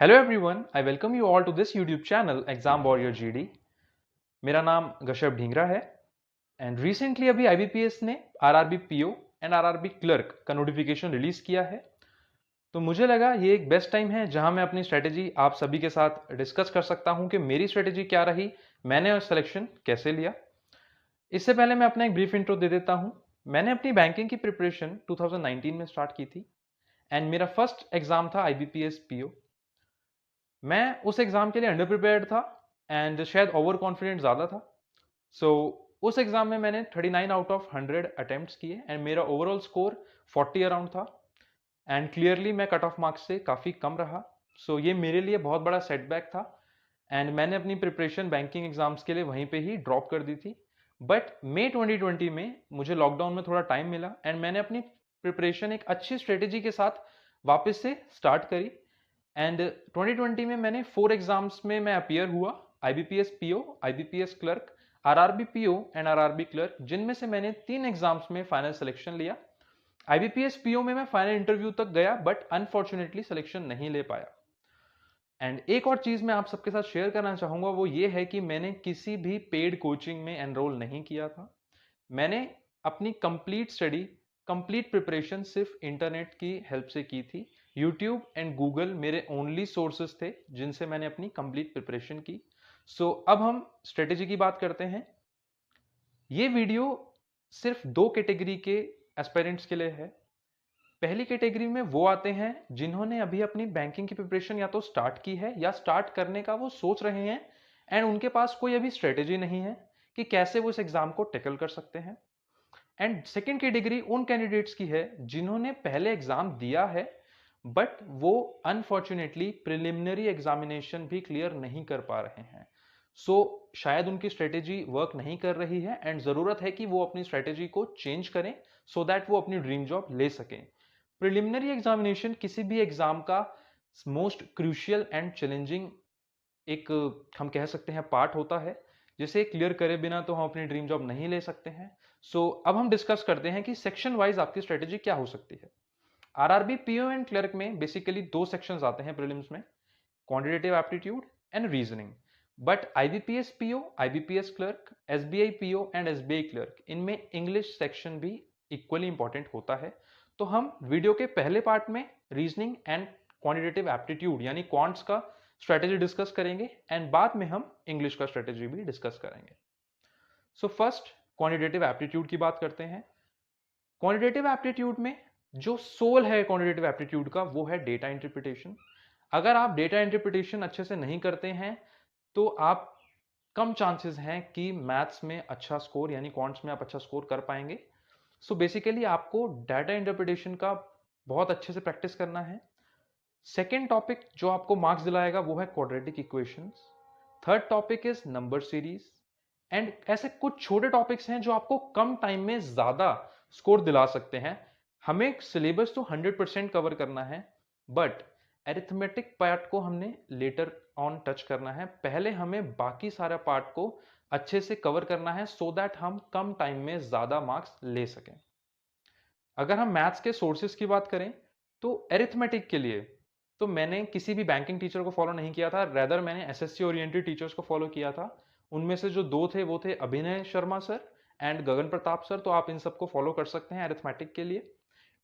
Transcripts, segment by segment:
Hello everyone, I welcome you all to this YouTube channel Exam Warrior GD. मेरा नाम गशब ढींगरा है and recently अभी IBPS ने RRB PO and RRB clerk का notification release किया है। तो मुझे लगा ये एक बेस्ट टाइम है जहां मैं अपनी स्ट्रेटेजी आप सभी के साथ डिस्कस कर सकता हूं कि मेरी स्ट्रेटेजी क्या रही, मैंने सिलेक्शन कैसे लिया। इससे पहले मैं अपना एक ब्रीफ इंट्रो दे देता हूं। मैंने अपनी बैंकिंग की प्रिपरेशन 2019 में स्टार्ट की थी एंड मेरा फर्स्ट एग्जाम था आईबीपीएस पीओ। मैं उस एग्जाम के लिए अंडर प्रिपेयर्ड था एंड शायद ओवर कॉन्फिडेंट ज़्यादा था। सो उस एग्जाम में मैंने 39 आउट ऑफ 100 अटेम्प्ट्स किए एंड मेरा ओवरऑल स्कोर 40 अराउंड था एंड क्लियरली मैं कट ऑफ मार्क्स से काफ़ी कम रहा। सो ये मेरे लिए बहुत बड़ा सेटबैक था एंड मैंने अपनी प्रिपरेशन बैंकिंग एग्जाम्स के लिए वहीं पे ही ड्रॉप कर दी थी। बट मई 2020 में मुझे लॉकडाउन में थोड़ा टाइम मिला एंड मैंने अपनी प्रिपरेशन एक अच्छी स्ट्रेटेजी के साथ वापस से स्टार्ट करी एंड 2020 में मैंने 4 एग्जाम्स में मैं अपियर हुआ। IBPS PO, IBPS clerk, RRB PO and RRB clerk, जिनमें से मैंने 3 एग्जाम्स में फाइनल सिलेक्शन लिया। आईबीपीएस पीओ में मैं फाइनल इंटरव्यू तक गया बट अनफॉर्चुनेटली सिलेक्शन नहीं ले पाया। एंड एक और चीज मैं आप सबके साथ शेयर करना चाहूंगा, वो ये है कि मैंने किसी भी पेड कोचिंग में एनरोल नहीं किया था। मैंने अपनी कंप्लीट स्टडी, कंप्लीट प्रिपरेशन सिर्फ इंटरनेट की हेल्प से की थी। यूट्यूब एंड गूगल मेरे ओनली सोर्सेस थे जिनसे मैंने अपनी कंप्लीट प्रिपरेशन की। सो अब हम स्ट्रेटेजी की बात करते हैं। ये वीडियो सिर्फ 2 कैटेगरी के एस्पिरेंट्स के लिए है। पहली कैटेगरी में वो आते हैं जिन्होंने अभी अपनी बैंकिंग की प्रिपरेशन या तो स्टार्ट की है या स्टार्ट करने का वो सोच रहे हैं एंड उनके पास कोई अभी स्ट्रेटेजी नहीं है कि कैसे वो इस एग्जाम को टैकल कर सकते हैं। एंड सेकेंड कैटेगरी उन कैंडिडेट्स की है जिन्होंने पहले एग्जाम दिया है बट वो अनफॉर्चुनेटली प्रिलिमिनरी एग्जामिनेशन भी क्लियर नहीं कर पा रहे हैं। सो शायद उनकी स्ट्रेटेजी वर्क नहीं कर रही है एंड जरूरत है कि वो अपनी स्ट्रेटेजी को चेंज करें सो दैट वो अपनी ड्रीम जॉब ले सकें। प्रिलिमिनरी एग्जामिनेशन किसी भी एग्जाम का मोस्ट क्रूशियल एंड चैलेंजिंग एक, हम कह सकते हैं, पार्ट होता है जिसे क्लियर करे बिना तो हम अपनी ड्रीम जॉब नहीं ले सकते हैं। सो अब हम डिस्कस करते हैं कि सेक्शन वाइज आपकी स्ट्रेटेजी क्या हो सकती है। आरआरबी पीओ एंड क्लर्क में बेसिकली 2 सेक्शंस आते हैं प्रीलिम्स में, quantitative aptitude and reasoning. But IBPS PO, IBPS clerk, SBI PO and SBI clerk, इनमें इंग्लिश सेक्शन भी इक्वली इंपॉर्टेंट होता है। तो हम वीडियो के पहले पार्ट में रीजनिंग एंड क्वांटिटेटिव एप्टीट्यूड यानी क्वांट्स का स्ट्रेटेजी डिस्कस करेंगे एंड बाद में हम इंग्लिश का स्ट्रेटेजी भी डिस्कस करेंगे। सो फर्स्ट क्वांटिटेटिव एप्टीट्यूड की बात करते हैं। क्वांटिटेटिव एप्टीट्यूड में जो सोल है क्वांटिटेटिव एप्टीट्यूड का वो है डेटा इंटरप्रिटेशन। अगर आप डेटा इंटरप्रिटेशन अच्छे से नहीं करते हैं तो आप कम चांसेस हैं कि मैथ्स में अच्छा स्कोर यानी क्वांट्स में आप अच्छा स्कोर कर पाएंगे। सो बेसिकली आपको डाटा इंटरप्रिटेशन का बहुत अच्छे से प्रैक्टिस करना है। सेकेंड टॉपिक जो आपको मार्क्स दिलाएगा वो है quadratic equations. Third topic is number series and ऐसे कुछ छोटे टॉपिक्स हैं जो आपको कम टाइम में ज्यादा स्कोर दिला सकते हैं। हमें सिलेबस तो 100% कवर करना है बट एरिथमेटिक पार्ट को हमने लेटर ऑन टच करना है। पहले हमें बाकी सारा पार्ट को अच्छे से कवर करना है सो दैट हम कम टाइम में ज्यादा मार्क्स ले सकें। अगर हम मैथ्स के सोर्सेज की बात करें तो एरिथमेटिक के लिए तो मैंने किसी भी बैंकिंग टीचर को फॉलो नहीं किया था, रेदर मैंने एसएससी ओरिएंटेड टीचर्स को फॉलो किया था। उनमें से जो 2 थे वो थे अभिनय Sharma sir and Gagan Pratap sir, तो आप इन सबको फॉलो कर सकते हैं एरिथमेटिक के लिए।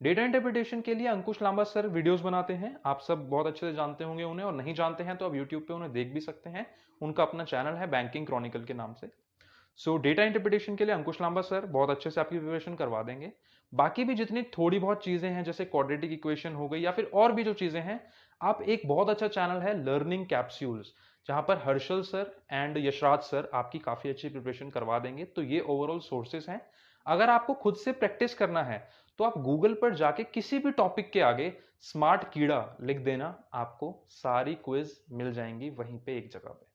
डेटा इंटरप्रिटेशन के लिए अंकुश लांबा सर वीडियोस बनाते हैं, आप सब बहुत अच्छे से जानते होंगे उन्हें, और नहीं जानते हैं तो आप यूट्यूब पे उन्हें देख भी सकते हैं। उनका अपना चैनल है बैंकिंग क्रॉनिकल के नाम से। सो डेटा इंटरप्रिटेशन के लिए अंकुश लांबा सर बहुत अच्छे से आपकी प्रिपरेशन करवा देंगे। बाकी भी जितनी थोड़ी बहुत चीजें हैं जैसे क्वाड्रेटिक इक्वेशन हो गई या फिर और भी जो चीजें हैं, आप एक बहुत अच्छा चैनल है लर्निंग कैप्सूल्स, जहां पर Harshal sir and Yashraj sir आपकी काफी अच्छी प्रिपरेशन करवा देंगे। तो ये ओवरऑल सोर्सेस हैं। अगर आपको खुद से प्रैक्टिस करना है तो आप गूगल पर जाके किसी भी टॉपिक के आगे स्मार्ट कीड़ा लिख देना, आपको सारी क्विज मिल जाएंगी वहीं पे एक जगह पे।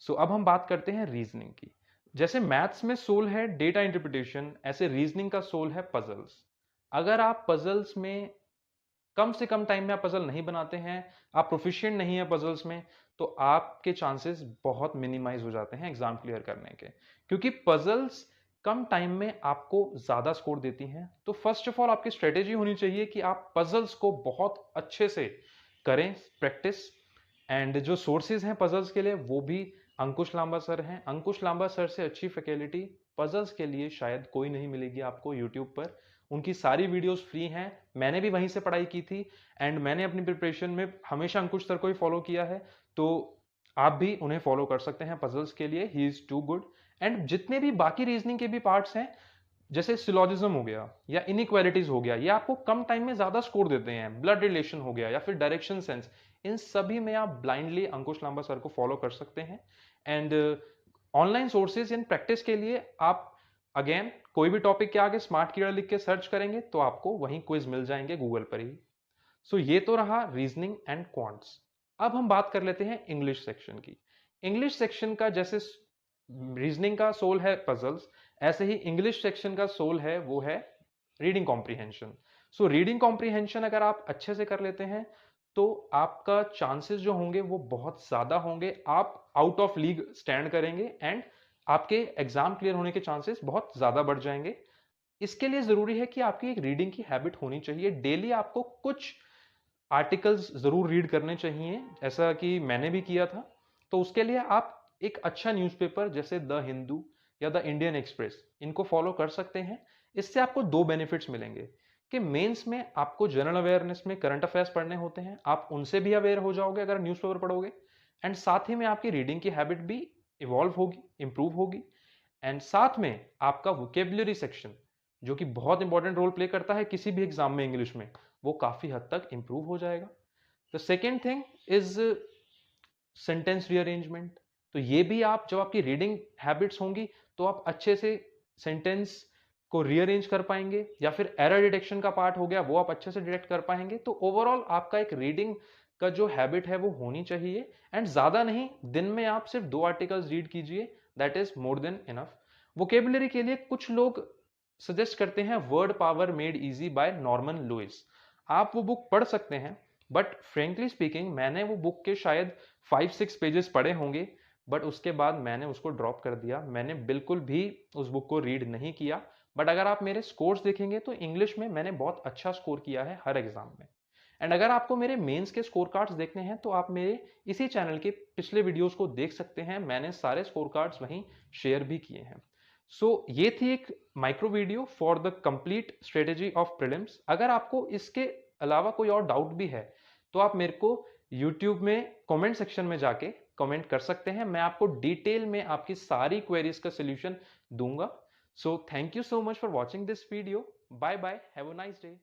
सो अब हम बात करते हैं रीजनिंग की। जैसे मैथ्स में सोल है डेटा इंटरप्रिटेशन, ऐसे रीजनिंग का सोल है पजल्स। अगर आप पजल्स में कम से कम टाइम में आप पजल नहीं बनाते हैं, आप प्रोफिशिएंट नहीं है पजल्स में, तो आपके चांसेस बहुत मिनिमाइज हो जाते हैं एग्जाम क्लियर करने के, क्योंकि पजल्स कम टाइम में आपको ज्यादा स्कोर देती हैं। तो फर्स्ट ऑफ ऑल आपकी स्ट्रेटेजी होनी चाहिए कि आप पजल्स को बहुत अच्छे से करें प्रैक्टिस। एंड जो सोर्सेज हैं पजल्स के लिए वो भी अंकुश लांबा सर हैं। अंकुश लांबा सर से अच्छी फैकल्टी पजल्स के लिए शायद कोई नहीं मिलेगी आपको यूट्यूब पर। उनकी सारी वीडियोस फ्री हैं, मैंने भी वहीं से पढ़ाई की थी एंड मैंने अपनी प्रिपरेशन में हमेशा अंकुश सर को ही फॉलो किया है, तो आप भी उन्हें फॉलो कर सकते हैं पजल्स के लिए। He is too good. And जितने भी बाकी रीजनिंग के भी पार्ट्स हैं, जैसे सिलोजिज्म हो गया या इनइक्वालिटीज हो गया, ये आपको कम टाइम में ज्यादा स्कोर देते हैं। ब्लड रिलेशन हो गया या फिर डायरेक्शन सेंस, इन सभी में आप ब्लाइंडली अंकुश लांबा सर को फॉलो कर सकते हैं। And online sources in practice के लिए आप अगेन कोई भी टॉपिक के आगे स्मार्ट कीड़ा लिख के सर्च करेंगे तो आपको वहीं क्विज मिल जाएंगे गूगल पर ही। सो ये तो रहा रीजनिंग एंड क्वांट्स। अब हम बात कर लेते हैं इंग्लिश सेक्शन की। इंग्लिश सेक्शन का जैसे रीजनिंग का सोल है पजल्स, ऐसे ही इंग्लिश सेक्शन का सोल है वो है reading comprehension. So reading comprehension अगर आप अच्छे से कर लेते हैं तो आपका चांसेस जो होंगे वो बहुत ज्यादा होंगे, आप आउट ऑफ लीग स्टैंड करेंगे एंड आपके एग्जाम क्लियर होने के चांसेस बहुत ज्यादा बढ़ जाएंगे। इसके लिए जरूरी है कि आपकी एक रीडिंग की हैबिट होनी चाहिए। डेली आपको कुछ आर्टिकल्स जरूर रीड करने चाहिए, ऐसा कि मैंने भी किया था। तो उसके लिए आप एक अच्छा न्यूज़पेपर जैसे द हिंदू या द इंडियन एक्सप्रेस इनको फॉलो कर सकते हैं। इससे आपको दो बेनिफिट्स मिलेंगे कि मेंस में आपको जनरल अवेयरनेस में करंट अफेयर्स पढ़ने होते हैं, आप उनसे भी अवेयर हो जाओगे अगर न्यूज़पेपर पढ़ोगे। एंड साथ ही में आपकी रीडिंग की हैबिट भी इवॉल्व होगी, इंप्रूव होगी। एंड साथ में आपका वोकेबुलरी सेक्शन जो कि बहुत इंपॉर्टेंट रोल प्ले करता है किसी भी एग्जाम में इंग्लिश में, वो काफी हद तक इंप्रूव हो जाएगा। The second thing is sentence rearrangement. तो ये भी आप जब आपकी रीडिंग हैबिट्स होंगी तो आप अच्छे से सेंटेंस को रीअरेंज कर पाएंगे, या फिर एरर डिटेक्शन का पार्ट हो गया वो आप अच्छे से डिटेक्ट कर पाएंगे। तो ओवरऑल आपका एक रीडिंग का जो हैबिट है वो होनी चाहिए। एंड ज्यादा नहीं, दिन में आप सिर्फ 2 आर्टिकल्स रीड कीजिए, that is more than enough. Vocabulary के लिए कुछ लोग सजेस्ट करते हैं Word Power Made Easy by Norman Lewis. आप वो बुक पढ़ सकते हैं, बट फ्रेंकली स्पीकिंग मैंने वो बुक के शायद 5-6 पेजेस पढ़े होंगे, बट उसके बाद मैंने उसको ड्रॉप कर दिया। मैंने बिल्कुल भी उस बुक को रीड नहीं किया। बट अगर आप मेरे स्कोर्स देखेंगे तो इंग्लिश में मैंने बहुत अच्छा स्कोर किया है हर एग्जाम में। एंड अगर आपको मेरे मेंस के स्कोर कार्ड्स देखने हैं तो आप मेरे इसी चैनल के पिछले वीडियोस को देख सकते हैं, मैंने सारे स्कोर कार्ड्स वहीं शेयर भी किए हैं। सो ये थी एक micro video for the complete strategy of prelims. अगर आपको इसके अलावा कोई और डाउट भी है तो आप मेरे को यूट्यूब में कमेंट सेक्शन में जाके कमेंट कर सकते हैं, मैं आपको डिटेल में आपकी सारी क्वेरीज का सोल्यूशन दूंगा। So thank you so much for watching this video. Bye bye, have a nice day.